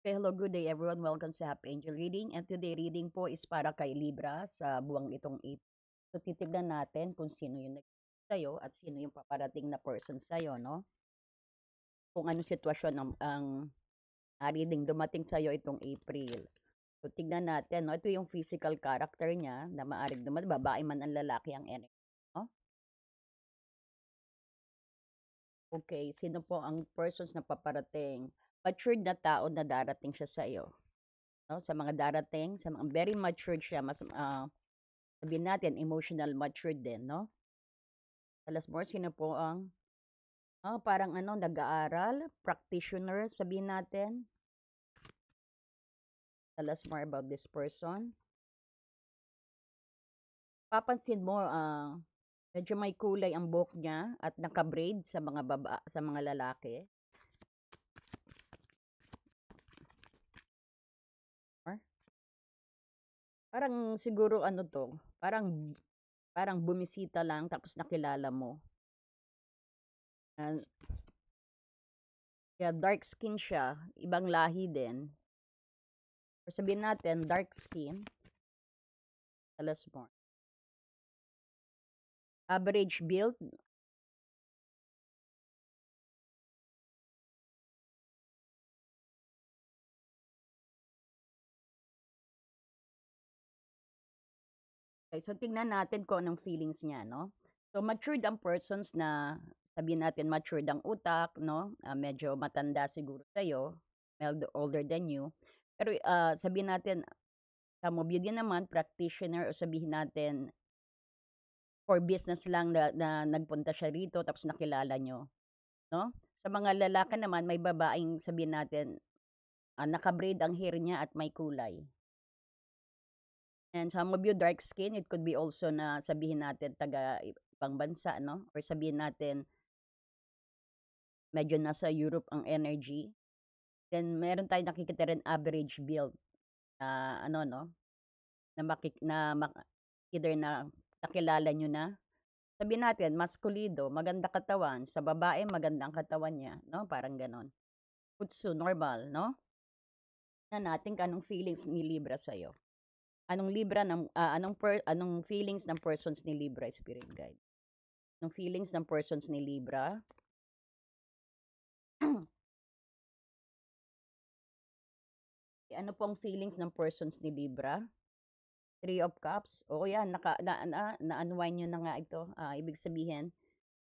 Okay, hello, good day everyone. Welcome sa Happy Angel Reading. And today reading po is para kay Libra sa buwang itong April. So titignan natin kung sino yung nag sa'yo at sino yung paparating na person sa'yo, no? Kung anong sitwasyon ang reading dumating sa'yo itong April. So tignan natin, no? Ito yung physical character niya na maaring dumating, babae man ang lalaki ang energy, no? Okay, sino po ang persons na paparating? Matured na tao na darating siya sa'yo. No, sa mga darating, sa mga very matured siya, mas sabihin natin emotional matured din, no? Alas more, sino po ang parang nag-aaral, practitioner, sabihin natin. Tell us more about this person. Papansin mo, medyo may kulay ang buhok niya at naka-braid sa mga lalaki. Or, parang siguro parang bumisita lang tapos nakilala mo. And, kaya dark skin siya, ibang lahi din. Or sabihin natin, dark skin, alas more. Average build, okay, so tingnan natin kung anong feelings niya, no? So matured ang persons na sabihin natin matured ang utak, no? Medyo matanda siguro sa'yo, older than you. Pero sabihin natin, kamobi din naman, practitioner o sabihin natin for business lang na nagpunta siya rito tapos nakilala nyo, no? Sa mga lalaki naman, may babaeng sabihin natin, naka-braid ang hair niya at may kulay. And some of you dark skin, it could be also na sabihin natin taga ibang bansa, no? Or sabihin natin medyo nasa Europe ang energy. Then meron tayong nakikita rin average build na no, na either na nakilala nyo na. Sabihin natin, maskulido, maganda katawan. Sa babae, magandang katawan niya, no? Parang ganon. Putsu, normal, no? Na natin anong feelings ni Libra sa'yo. Anong feelings ng persons ni Libra, Spirit Guide? Anong feelings ng persons ni Libra? Ano pong feelings ng persons ni Libra? Three of Cups. O yan, na-unwind nyo na nga ito. Ibig sabihin,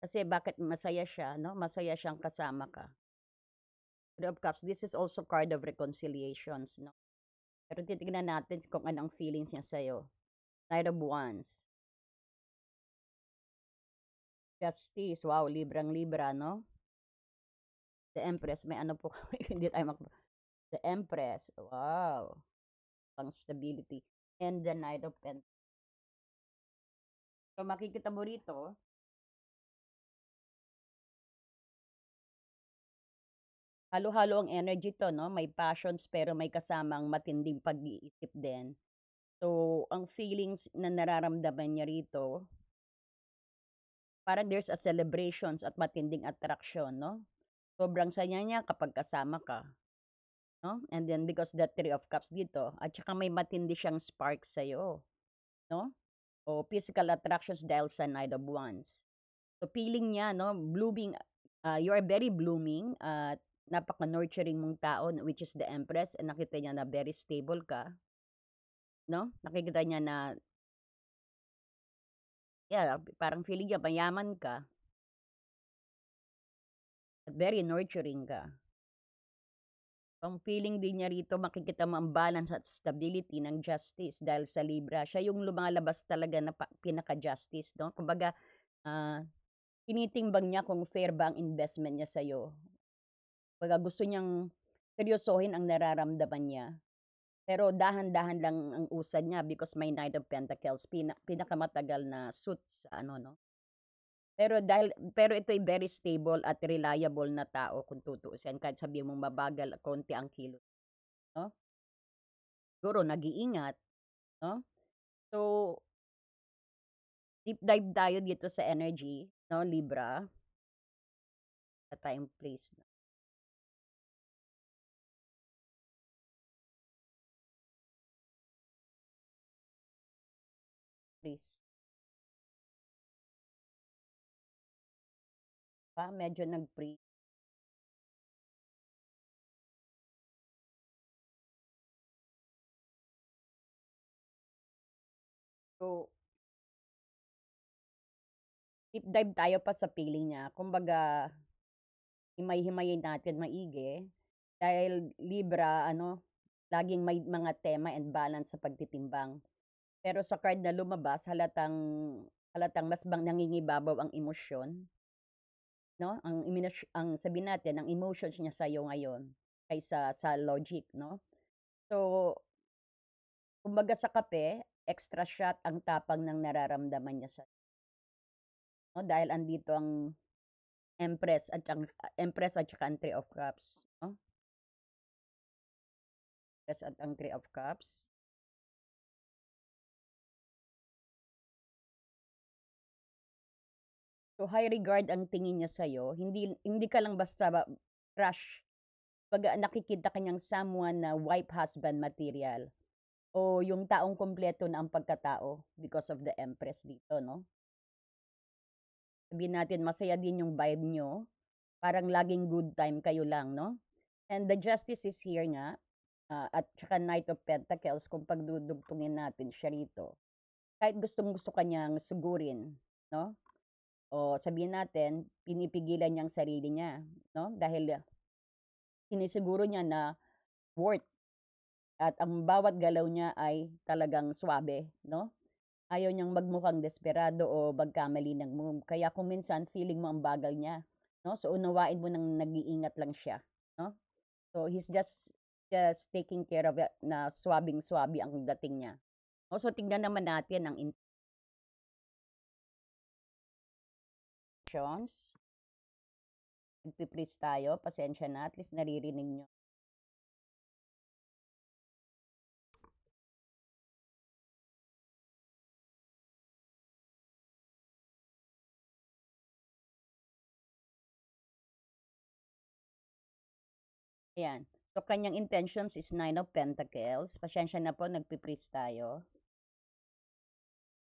kasi bakit masaya siya, no? Masaya siyang kasama ka. Three of Cups, this is also card of reconciliations, no? Pero titignan natin kung anong feelings niya sa'yo. Knight of Wands. Justice. Wow, Librang-Libra, no? The Empress. May ano po kami, hindi tayo The Empress. Wow. Pang stability. And the Knight of Pentacles. So makikita mo rito, halo-halo ang energy to, no? May passions pero may kasamang matinding pag-iisip din. So, ang feelings na nararamdaman niya rito, parang there's a celebrations at matinding attraction, no? Sobrang saya niya kapag kasama ka, no? And then because the Three of Cups dito, at saka may matindi siyang spark sa'yo, no? O physical attractions dahil sa Knight of Wands. So, feeling niya, no? Blooming, you are very blooming at napaka-nurturing mong tao, which is the Empress, and nakita niya na very stable ka, no? Nakikita niya na, yeah, parang feeling niya mayaman ka, at very nurturing ka. Ang feeling din niya rito, makikita mo ang balance at stability ng justice dahil sa Libra. Siya yung lumalabas talaga na pinaka-justice, no? Kumbaga, ah, tinitimbang niya kung fair ba ang investment niya sa'yo. Kumbaga, gusto niyang seryosohin ang nararamdaman niya. Pero dahan-dahan lang ang usad niya because may Knight of Pentacles, pinakamatagal na suit sa no? Pero ito ay very stable at reliable na tao kung tutuusin. Kahit sabihin mong mabagal, konti ang kilos, no? Siguro nag-iingat, no? So, deep dive tayo dito sa energy, no, Libra. Sa time place. Please. Medyo nag-freeze. So, deep dive tayo pa sa feeling niya. Kumbaga, himay-himayin natin maigi. Dahil Libra, laging may mga tema and balance sa pagtitimbang. Pero sa card na lumabas, halatang mas bang nangingibabaw ang emosyon, no? Ang sabihin natin, ang emotions niya sa iyo ngayon kaysa sa logic, no? So, kumbaga sa kape, extra shot ang tapang ng nararamdaman niya sa, no? Dahil andito ang Empress at saka ang Three of Cups, no? Empress at ang Three of Cups. So, high regard ang tingin niya sa'yo. Hindi ka lang basta crush. Pag nakikita kanyang someone na wife husband material o yung taong kumpleto na ang pagkatao because of the Empress dito, no? Sabihin natin masaya din yung vibe nyo. Parang laging good time kayo lang, no? And the Justice is here nga. At saka Knight of Pentacles, kung pagdudugtungin natin siya rito. Kahit gustong-gusto kanyang sugurin, no? O sabihin natin, pinipigilan niyang sarili niya, no? Dahil sinisiguro niya na worth at ang bawat galaw niya ay talagang swabe, no? Ayaw niyang magmukhang desperado o magkamali ng move. Kaya kung minsan feeling mo ang bagal niya, no? So unawain mo nang nag-iingat lang siya, no? So he's just taking care of it na swabing-swabe ang dating niya. So tingnan naman natin ang intentions. Nagpi-please tayo, pasensya na, at least naririnig nyo. Ayan. So, kanyang intentions is Nine of Pentacles. Pasensya na po, nagpi-please tayo.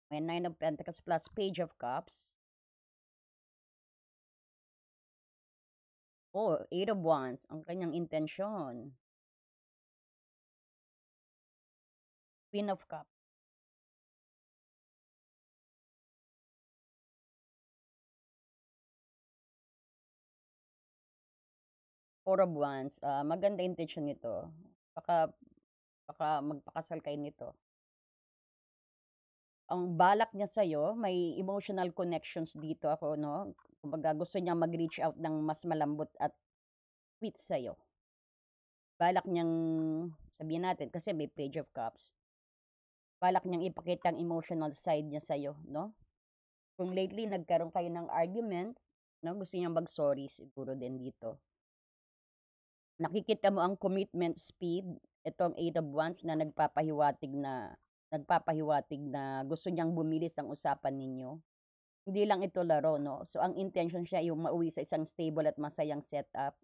May Nine of Pentacles plus Page of Cups. Oh, Eight of Wands, ang kanyang intention. Queen of Cups. Four of Wands. Maganda intention nito. Baka magpakasal kayo nito. Ang balak niya sa'yo, may emotional connections dito ako, no? Kumbaga gusto niya mag-reach out ng mas malambot at sweet sa'yo. Balak niyang, sabihin natin, kasi may Page of Cups, balak niyang ipakita ang emotional side niya sa'yo, no? Kung lately nagkaroon kayo ng argument, no? Gusto niyang mag-sorry siguro din dito. Nakikita mo ang commitment speed, itong Eight of Wands na nagpapahiwatig na gusto niyang bumilis ang usapan ninyo. Hindi lang ito laro, no? So, ang intention siya yung mauwi sa isang stable at masayang setup,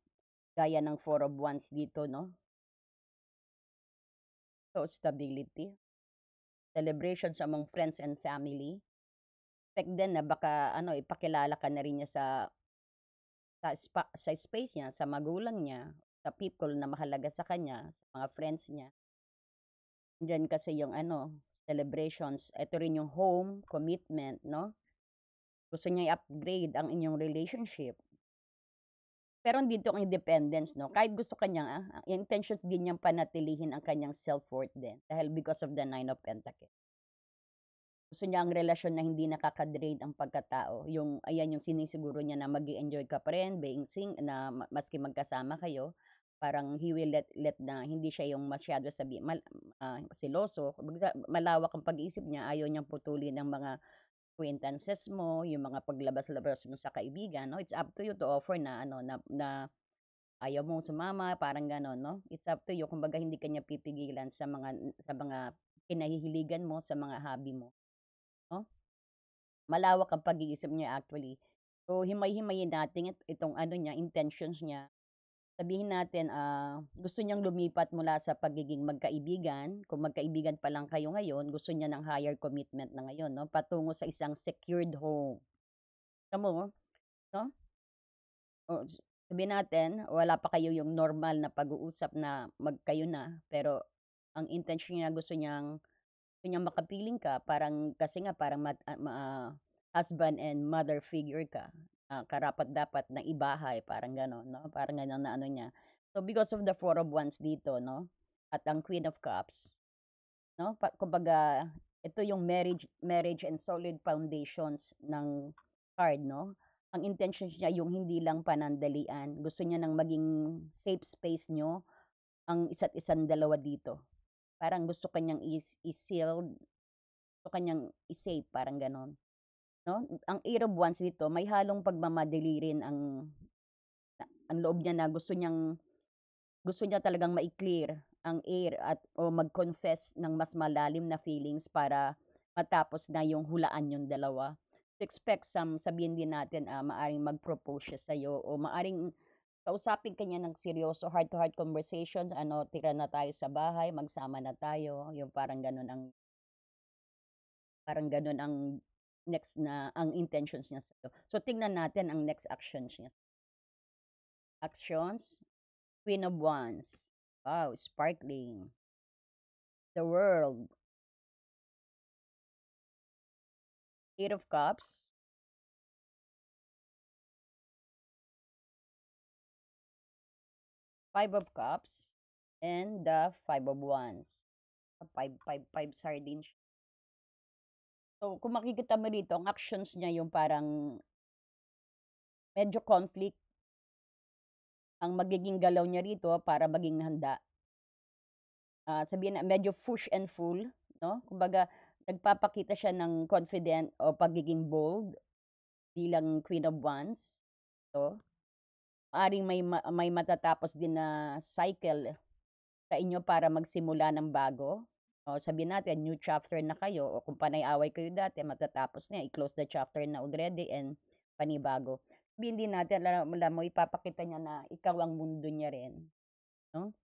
gaya ng Four of Wands dito, no? So, stability, celebrations among friends and family. Expect din na baka, ipakilala ka na rin niya sa space niya, sa magulang niya, sa people na mahalaga sa kanya, sa mga friends niya. Diyan kasi yung celebrations. Ito rin yung home, commitment, no? Gusto niya i-upgrade ang inyong relationship. Pero dito ang independence, no? Kahit gusto kanya, intentions din niyang panatilihin ang kanyang self-worth din. Dahil because of the Nine of Pentacles. Gusto niya ang relasyon na hindi nakaka-drain ang pagkatao. Ayan yung sinisiguro niya na mag-enjoy ka pa rin, na maski magkasama kayo, parang he will let na hindi siya yung masyado siloso. Malawak ang pag-iisip niya, ayaw niyang putulin ng mga acquaintances mo, yung mga paglabas-labas mo sa kaibigan, no? It's up to you to offer na na ayaw mong sumama, parang gano'n, no? It's up to you, kumbaga hindi ka niya pipigilan sa mga kinahihiligan mo, sa mga hobby mo, no? Malawak ang pag-iisip niya actually. So, himay-himayin natin itong niya, intentions niya. sabihin natin, gusto niyang lumipat mula sa pagiging magkaibigan, kung magkaibigan pa lang kayo ngayon, gusto niya ng higher commitment na ngayon 'no, patungo sa isang secured home. Alam mo 'no, o sabihin natin wala pa kayo yung normal na pag-uusap na magkayo na, pero ang intention niya gusto niyang makapiling ka parang kasi nga parang husband and mother figure ka, karapat-dapat na ibahay parang gano'n 'no, parang gano'n na ano niya. So, because of the Four of Wands dito 'no, at ang Queen of Cups 'no, kumbaga ito yung marriage and solid foundations ng card 'no. Ang intention niya yung hindi lang panandalian, gusto niya ng maging safe space niyo ang isa't isang dalawa dito. Parang gusto ka niyang i-sealed, gusto ka niyang i-safe parang gano'n. 'No, ang Eight of Wands dito may halong pagmamadali rin ang loob niya na gusto niya talagang mai-clear ang air at o mag-confess ng mas malalim na feelings para matapos na yung hulaan yung dalawa. To expect sabihin din natin, maaaring mag-propose siya sa'yo o maaaring kausapin ka niya ng seryoso, heart-to-heart conversations, ano, "Tira na tayo sa bahay, magsama na tayo." Yung parang gano'n ang next na ang intentions niya sa'yo. So, tingnan natin ang next actions niya. Actions, Queen of Wands. Wow, sparkling. The World, Eight of Cups, Five of Cups, and the Five of Wands. Five sardines. So, kung makikita mo dito, ang actions niya yung parang medyo conflict ang magiging galaw niya rito para maging handa. Sabihin na medyo push and pull, no? Kumbaga, nagpapakita siya ng confident o pagiging bold bilang Queen of Wands. So, maaring may matatapos din na cycle sa inyo para magsimula ng bago. O sabihin natin, new chapter na kayo o kung panay-away kayo dati, matatapos na, i-close the chapter na already and panibago. Sabihin din natin, alam mo, ipapakita niya na ikaw ang mundo niya rin. No?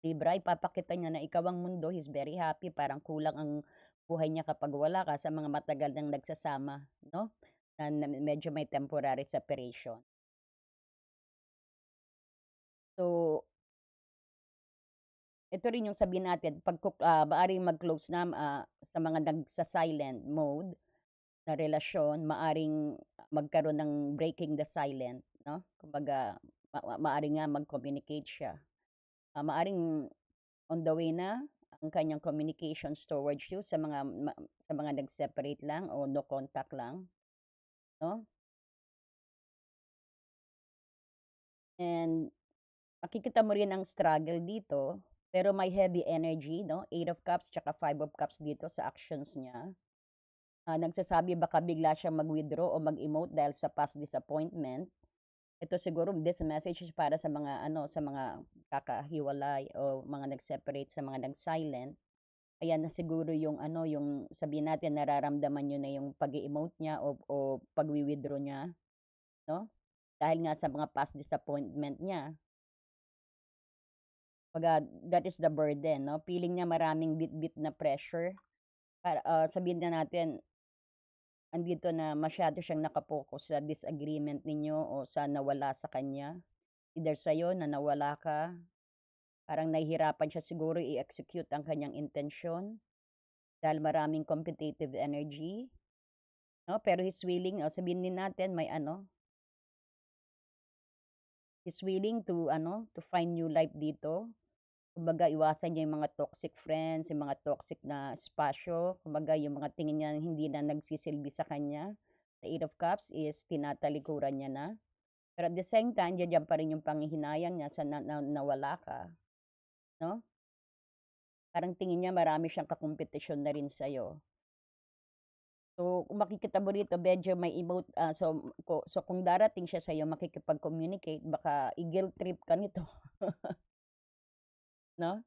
Libra, ipapakita niya na ikaw ang mundo, he's very happy, parang kulang ang buhay niya kapag wala ka sa mga matagal nang nagsasama, no? Na medyo may temporary separation. So, ito rin yung sabihin natin, maaring mag-close na sa mga nagsa-silent mode na relasyon, maaring magkaroon ng breaking the silent, no? Kumbaga, maaring nga mag-communicate siya. Maaring on the way na ang kanyang communications towards you sa mga nag-separate lang o no contact lang, no? And makikita mo rin ang struggle dito, pero may heavy energy, no? Eight of Cups tsaka Five of Cups dito sa actions niya. Nagsasabi baka bigla siyang mag-withdraw o mag-emote dahil sa past disappointment. Ito siguro this message is para sa mga ano, sa mga kakahiwalay o mga nag-separate, sa mga nag-silent. Ayan na siguro yung ano, yung sabihin natin nararamdaman niyo na yung pag-e-emote niya o pagwi-withdraw niya, 'no? Dahil nga sa mga past disappointment niya. Kumbaga that is the burden, 'no? Feeling niya maraming bit-bit na pressure para, sabihin na natin andito na masyado siyang naka-focus sa disagreement ninyo o sa nawala sa kanya. Either sa'yo na nawala ka, parang nahihirapan siya siguro i-execute ang kanyang intensyon dahil maraming competitive energy, 'no? Pero he's willing, sabihin din natin may ano, he's willing to ano, to find new life dito. Kumbaga iwasan niya yung mga toxic friends, yung mga toxic na espasyo, kumbaga yung mga tingin niya hindi na nagsisilbi sa kanya. The Eight of Cups is tinatalikuran niya na. Pero at the same time, diyan pa rin yung panghihinayang niya sa nawala ka, 'no? Parang tingin niya marami siyang kakompetisyon na rin sa'yo. So, kung makikita mo rito medyo may emote, so kung darating siya sa'yo makikipag-communicate baka i-guilt trip ka nito, 'no?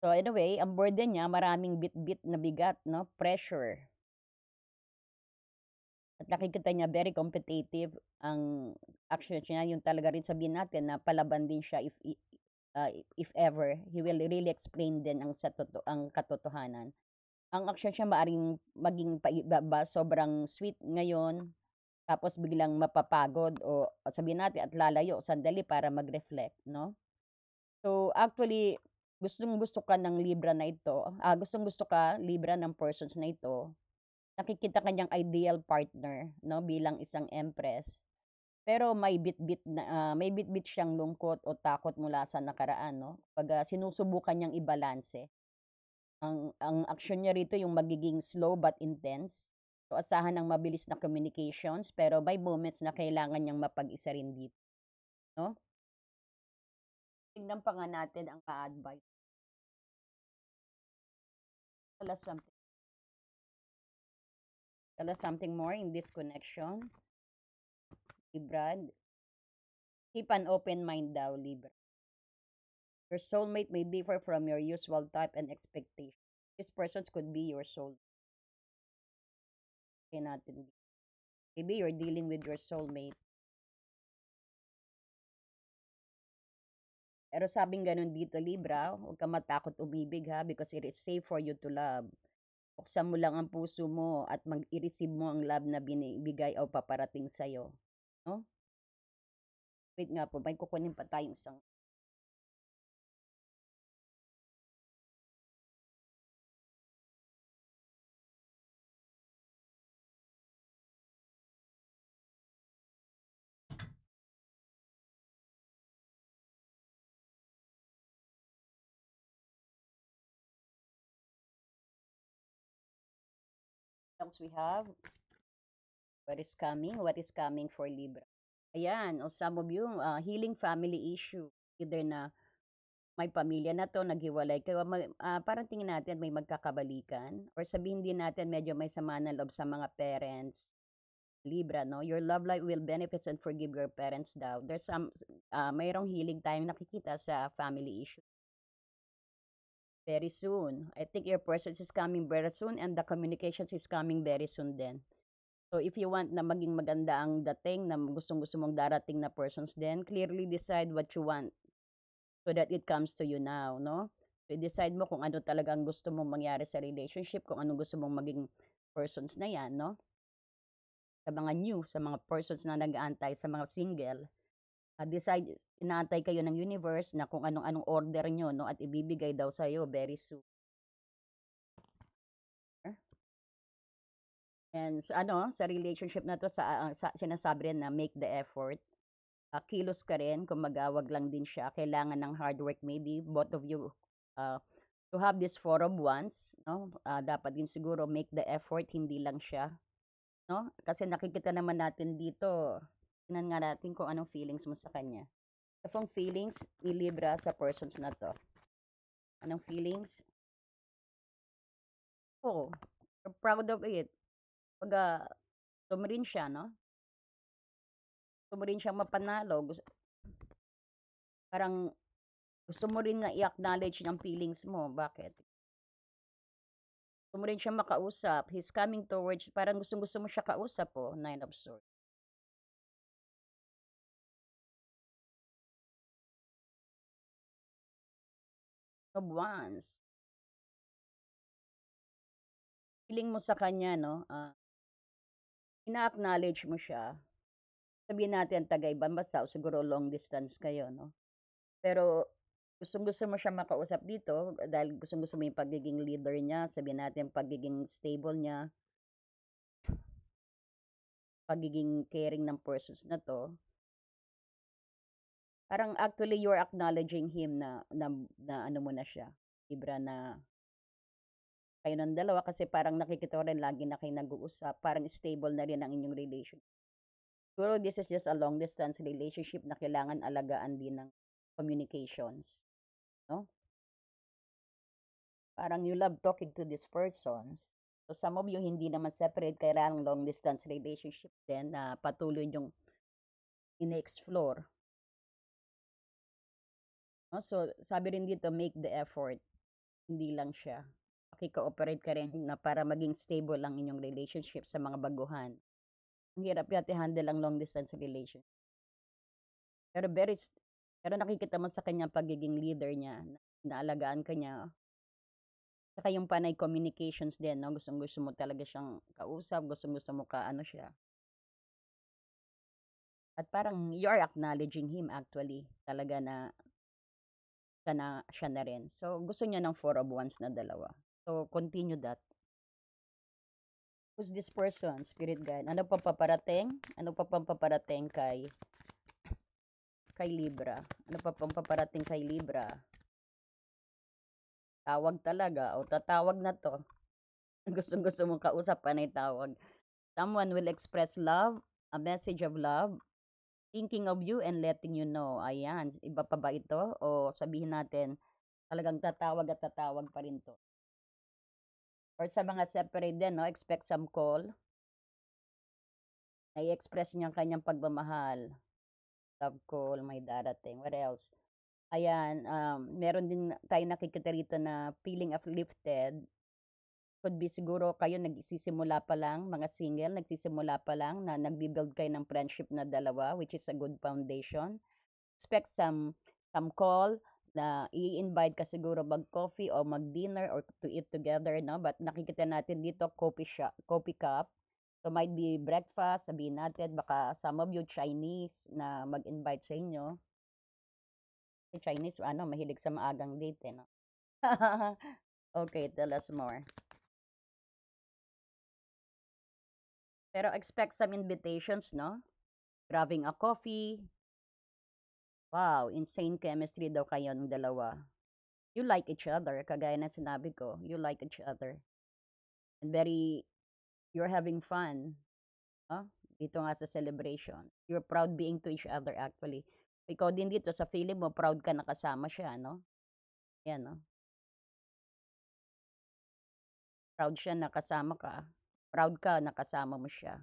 So, anyway, ang burden niya maraming bit-bit na bigat 'no, pressure. At nakikita niya very competitive ang actions niya, yung talaga rin sabihin natin na palaban din siya if ever, he will really explain din ang katotohanan. Ang aksyon siya maaaring maging paibaba, sobrang sweet ngayon, tapos biglang mapapagod o sabihin natin at lalayo sandali para mag-reflect, no? So, actually, gustong-gusto ka ng Libra na ito, gustong-gusto ka, Libra, ng persons na ito, nakikita ka niyang ideal partner, no, bilang isang empress. Pero may bitbit siyang lungkot o takot mula sa nakaraan, no? Pag sinusubukan niyang ibalanse. Ang aksyon niya rito yung magiging slow but intense. So, asahan ng mabilis na communications, pero may moments na kailangan niyang mapag-isa rin dito, no? Tingnan pa nga natin ang advice. Tell us something. Tell us something more in this connection. Libra, keep an open mind daw, Libra. Your soulmate may differ from your usual type and expectation. This person could be your soul. Kaya natin. Maybe you're dealing with your soulmate. Pero sabing ganun dito, Libra, huwag ka matakot umibig ha, because it is safe for you to love. Buksan mo lang ang puso mo at mag-i-receive mo ang love na binibigay o paparating sa'yo. No? Wait nga po, may kukunin pa tayong isang. Else we have, what is coming? What is coming for Libra? Ayan, o some of you, healing family issue. Either na may pamilya na 'to, naghiwalay kayo, parang tingin natin may magkakabalikan or sabihin din natin medyo may sama ng loob sa mga parents. Libra, no? Your love life will benefits and forgive your parents daw. There's mayroong healing tayong nakikita sa family issue. Very soon. I think your person is coming very soon and the communications is coming very soon din. So if you want na maging maganda ang dating na gustong-gusto mong darating na persons then clearly decide what you want so that it comes to you now, no? So decide mo kung ano talagang gusto mong mangyari sa relationship, kung anong gusto mong maging persons na 'yan, no? Sa mga new, sa mga persons na nag-aantay, sa mga single, decide, inaantay kayo ng universe na kung anong order nyo, no? At ibibigay daw sa'yo very soon. And sa relationship na to, sinasabi rin na make the effort. Kilos ka rin, kung magawag lang din siya. Kailangan ng hard work maybe, both of you, to have this four of wands, no? Dapat din siguro make the effort, hindi lang siya, no? Kasi nakikita naman natin dito, tingnan nga natin kung anong feelings mo sa kanya. Anong feelings ni Libra sa persons na to? Anong feelings? Oo, proud of it. Pag gusto mo rin siya, no? Gusto mo rin siyang mapanalo. Parang gusto mo rin na i-acknowledge yung feelings mo. Bakit? Gusto mo rin siyang makausap. He's coming towards, parang gustong-gusto mo siya kausap po, Nine of Swords. Of Wands. Feeling mo sa kanya, no? Ina-acknowledge mo siya. Sabihin natin taga-ibang bansa o siguro long distance kayo, no? Pero gustong-gusto mo siya makausap dito dahil gustong-gusto mo yung pagiging leader niya, sabihin natin pagiging stable niya, pagiging caring ng persons na to. Parang actually you're acknowledging him na ano mo na siya, Libra, na kayo ng dalawa kasi parang nakikita ko rin lagi na kayo nag-uusap, parang stable na rin ang inyong relationship. Siguro this is just a long distance relationship na kailangan alagaan din ng communications, no? Parang you love talking to these persons. So some of you hindi naman separate, kailangan long distance relationship din na patuloy yung ine-explore. No? So sabi rin dito, make the effort. Hindi lang siya. Pakikooperate ka rin na para maging stable ang inyong relationship sa mga baguhan. Ang hirap yata i-handle ang long distance relation. Pero pero nakikita mo sa kanya pagiging leader niya, na inaalagaan ka niya, saka yung panay communications din 'no, gustong-gusto mo talaga siyang kausap, gustong-gusto mo ka-ano siya, at parang you are acknowledging him actually, talaga na siya na rin. So, gusto niya ng four of wands na dalawa. So, continue that. Who's this person, spirit guide? Ano pa paparating? Ano pa pang paparating kay Libra? Ano pa pang paparating kay Libra? Tawag talaga o tatawag na 'to. Gustong-gusto mong kausap, panay tawag. Someone will express love, a message of love, thinking of you and letting you know. Ayan, iba pa ba ito? O sabihin natin, talagang tatawag pa rin 'to. Or sa mga separate din, no? Expect some call. Na-express niya ang kanyang pagmamahal. Love call, may darating. What else? Ayan, meron din tayo nakikita rito na feeling uplifted. Could be siguro kayo nagsisimula pa lang, mga single, nagsisimula pa lang na nagbi-build kayo ng friendship na dalawa, which is a good foundation. Expect some call na i-invite ka siguro mag-coffee o mag-dinner or to eat together, no? But nakikita natin dito coffee cup. So might be breakfast, sabihin natin, baka some of you Chinese na mag-invite sa inyo. Si Chinese, ano, mahilig sa maagang date, eh, no? Okay, tell us more. Pero expect some invitations, no? Grabbing a coffee. Wow, insane chemistry daw kayo ng dalawa. You like each other, kagaya na sinabi ko, you like each other. And you're having fun, no? Dito nga sa celebration. You're proud being to each other actually. Ikaw din dito sa feeling mo, proud ka nakasama siya, no? Yan, no? Proud siya nakasama ka. Proud ka nakasama mo siya.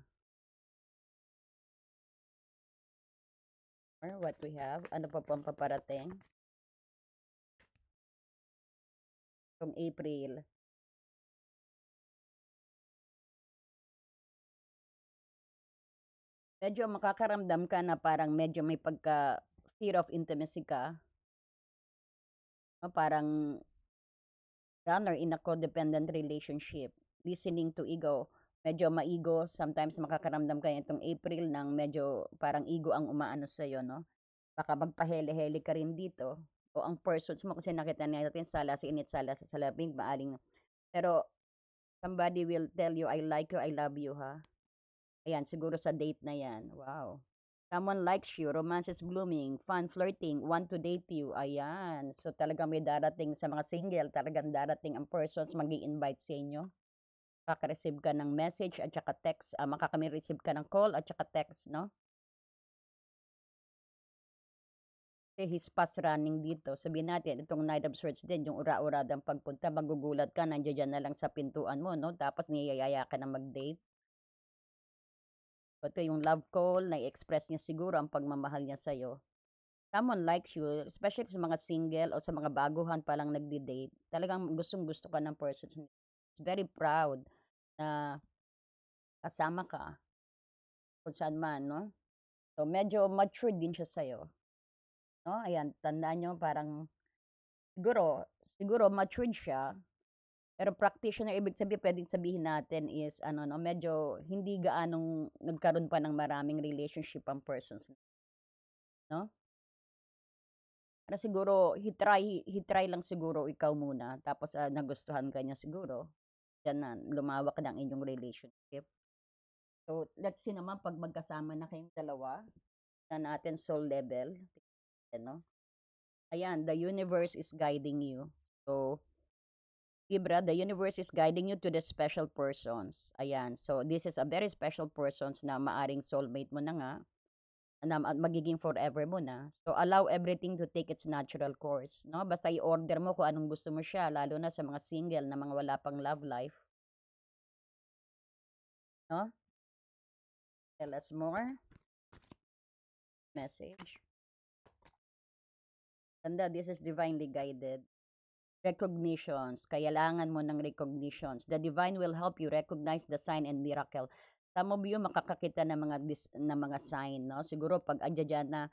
Or what we have, ano pa pang paparating? From April. Medyo makakaramdam ka na parang medyo may pagka fear of intimacy ka. No? Parang runner in a codependent relationship. Listening to ego. Medyo maigo. Sometimes makakaramdam ka itong April ng medyo parang ego ang umaano sa'yo, no? Baka magpahele-hele ka rin dito. O ang persons mo kasi nakita natin sala sa init, sala sa salabing, maaring. Pero somebody will tell you, I like you, I love you, ha? Ayan, siguro sa date na yan. Wow. Someone likes you, romance is blooming, fun flirting, want to date you. Ayan. So talagang may darating sa mga single, talagang darating ang persons magi-invite sa inyo. Makaka-receive ka ng message at saka text, makaka-receive ka ng call at saka text, no? Kasi his past running dito. Sabihin natin, itong Knight of Swords din, yung ura-uradang pagpunta, magugulat ka, nandiyan na lang sa pintuan mo, no? Tapos niyayaya ka na mag-date. Ito yung love call, na-express niya siguro ang pagmamahal niya sa'yo. Someone likes you, especially sa mga single o sa mga baguhan pa lang nagdi-date, talagang gustong-gusto ka ng person. It's very proud na kasama ka kung saan man, no? So, medyo mature din siya sa'yo, no? Ayan, tandaan nyo, parang, siguro matured siya, pero practitioner, ibig sabihin, pwedeng sabihin natin is, ano, no, medyo hindi gaanong nagkaroon pa ng maraming relationship ang persons, no? Para siguro he try lang siguro ikaw muna tapos, nagustuhan ka niya siguro, diyan na lumawak na ang inyong relationship. So, let's see naman 'pag magkasama na kayong dalawa, na natin soul level, ano. Ayan, the universe is guiding you. So, Libra, the universe is guiding you to the special persons. Ayan, so this is a very special persons na maaring soulmate mo na nga. Na magiging forever mo na. So, allow everything to take its natural course, no? Basta i-order mo kung anong gusto mo siya, lalo na sa mga single na mga wala pang love life, no? Tell us more. Message. Tanda, this is divinely guided. Recognitions. Kailangan mo ng recognitions. The divine will help you recognize the sign and miracle. Some of you makakakita ng mga sign, no? Siguro 'pag andiya diyan na,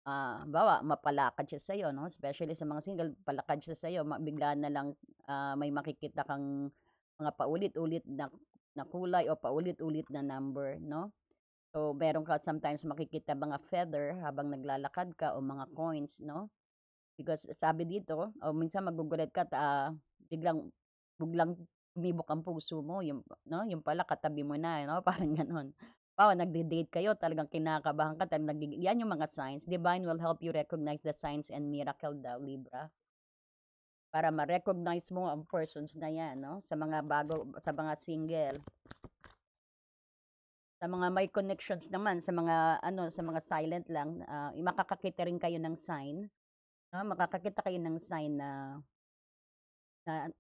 halimbawa mapalakad siya sa'yo, 'no? Especially sa mga single, palakad siya sa'yo, bigla na lang, may makikita kang mga paulit-ulit na kulay o paulit-ulit na number, 'no? So, meron ka sometimes makikita mga feather habang naglalakad ka o mga coins, 'no? Because sabi dito o minsan magugulat ka biglang biglang tumibok ang puso mo, yung 'no, yung pala katabi mo na, 'no, parang gano'n. Halimbawa nagde-date kayo, talagang kinakabahan ka, talagang 'yan yung mga signs. Divine will help you recognize the signs and miracle daw, Libra, para ma-recognize mo ang persons na 'yan, 'no, sa mga single. Sa mga may connections naman, sa mga ano, sa mga silent lang, makakakita rin kayo ng sign, 'no, makakakita kayo ng sign na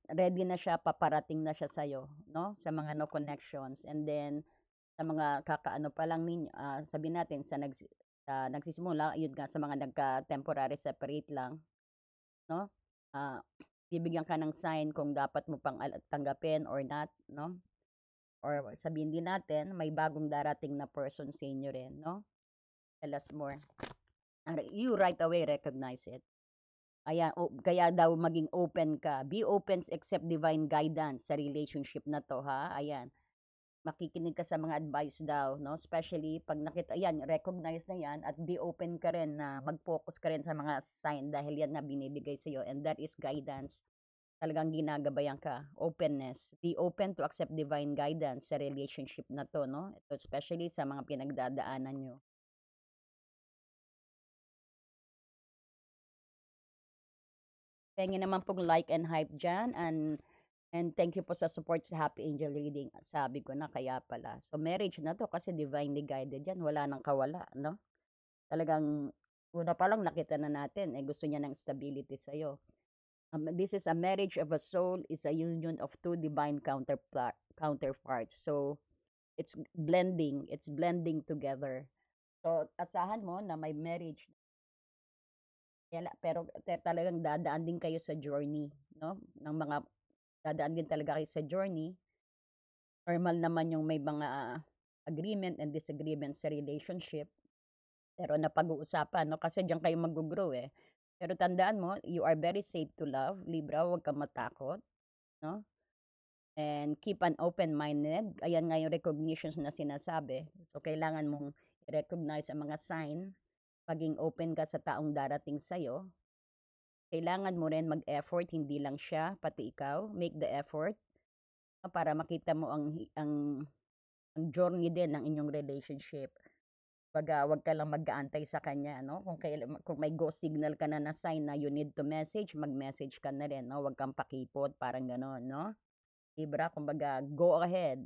ready na siya, paparating na siya sa'yo, 'no, sa mga no connections. And then sa mga kakaano pa lang ninyo, sabihin natin sa nagsisimula, yun nga, sa mga nagka-temporary separate lang, 'no, ah, bibigyan ka ng sign kung dapat mo pang tanggapin or not, 'no, or sabihin din natin may bagong darating na person sa inyo rin, 'no. Tell us more. You right away recognize it. Ayan, kaya daw maging open ka. Be open, accept divine guidance sa relationship na 'to, ha. Ayan, makikinig ka sa mga advice daw, 'no, especially 'pag nakita ayan, recognize na 'yan, at be open ka rin na mag-focus ka rin sa mga sign dahil 'yan na binibigay sa'yo, and that is guidance. Talagang ginagabayan ka, openness. Be open to accept divine guidance sa relationship na 'to, 'no. Ito especially sa mga pinagdadaanan niyo. Pengen naman pong like and hype diyan, and thank you po sa support sa Happy Angel Reading. Sabi ko na, kaya pala. So, marriage na 'to kasi divinely guided 'yan, wala nang kawala, 'no? Talagang una pa lang nakita na natin, gusto niya ng stability sa'yo. This is a marriage of a soul, is a union of two divine counterparts. So, it's blending together. So, asahan mo na may marriage, pero talagang dadaan din kayo sa journey, 'no, dadaan din talaga kayo sa journey. Normal naman yung may mga agreement and disagreement sa relationship, pero napag-uusapan, 'no, kasi diyan kayo maggo-grow, eh. Pero tandaan mo, you are very safe to love, Libra, huwag kang matakot, 'no, and keep an open-minded. Ayan nga yung recognitions na sinasabi. So, kailangan mong i-recognize ang mga sign, maging open ka sa taong darating sa'yo. Kailangan mo rin mag-effort, hindi lang siya, pati ikaw, make the effort, para makita mo ang journey din ng inyong relationship. Kumbaga, wag ka lang mag-aantay sa kanya, 'no? Kung may go signal ka na sign na you need to message, mag-message ka na rin, 'no? Wag kang pakipot, parang gano'n, 'no? Libra, kumbaga, go ahead.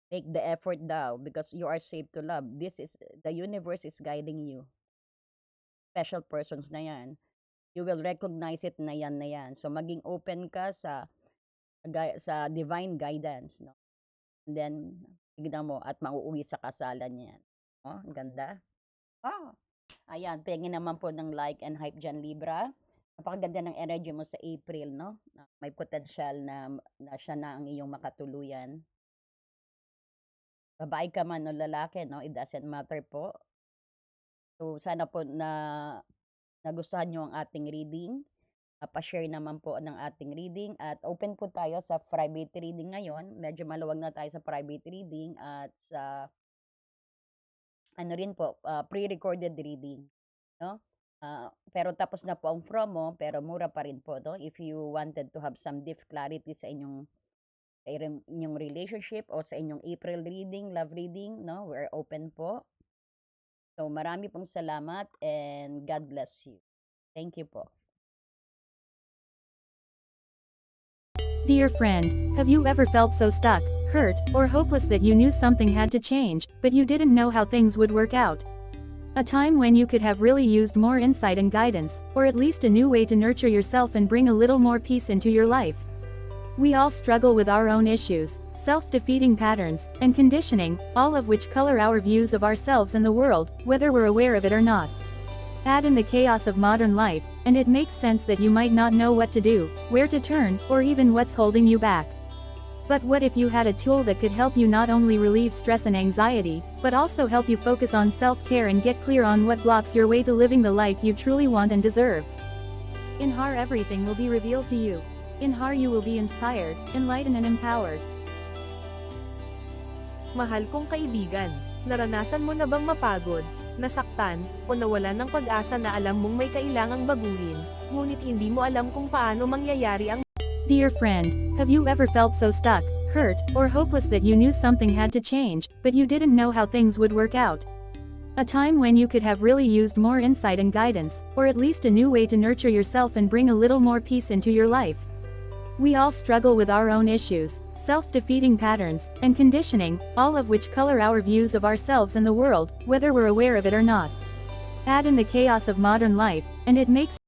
Make the effort daw because you are safe to love. The universe is guiding you. Special persons na 'yan. You will recognize it na 'yan na 'yan. So, maging open ka sa divine guidance, 'no? And then, tignan mo at mauuwi sa kasalan niyan. Oh, ang ganda. Ah, ayan, pengen naman po ng like and hype diyan, Libra. Napakaganda ng energy mo sa April, 'no? May potential na siya na ang iyong makatuluyan. Babae ka man o lalaki, 'no, it doesn't matter po. So, sana po na nagustuhan niyo ang ating reading. Pa-share naman po ng ating reading, at open po tayo sa private reading ngayon. Medyo maluwag na tayo sa private reading at sa ano rin po, pre-recorded reading, 'no? Pero tapos na po ang promo, pero mura pa rin po, 'no? If you wanted to have some deep clarity sa inyong relationship o sa inyong April reading, love reading, 'no? We're open po. So, marami pong salamat and God bless you. Thank you po. Dear friend, have you ever felt so stuck, hurt, or hopeless that you knew something had to change, but you didn't know how things would work out? A time when you could have really used more insight and guidance, or at least a new way to nurture yourself and bring a little more peace into your life. We all struggle with our own issues, self-defeating patterns, and conditioning, all of which color our views of ourselves and the world, whether we're aware of it or not. Add in the chaos of modern life, and it makes sense that you might not know what to do, where to turn, or even what's holding you back. But what if you had a tool that could help you not only relieve stress and anxiety, but also help you focus on self-care and get clear on what blocks your way to living the life you truly want and deserve? In HAR, everything will be revealed to you. In HAR, you will be inspired, enlightened and empowered. Mahal kong kaibigan, naranasan mo na bang mapagod, nasaktan, o nawalan ng pag-asa na alam mong may kailangang baguhin, ngunit hindi mo alam kung paano mangyayari ang Dear friend, have you ever felt so stuck, hurt, or hopeless that you knew something had to change, but you didn't know how things would work out? A time when you could have really used more insight and guidance, or at least a new way to nurture yourself and bring a little more peace into your life. We all struggle with our own issues, self-defeating patterns, and conditioning, all of which color our views of ourselves and the world, whether we're aware of it or not. Add in the chaos of modern life, and it makes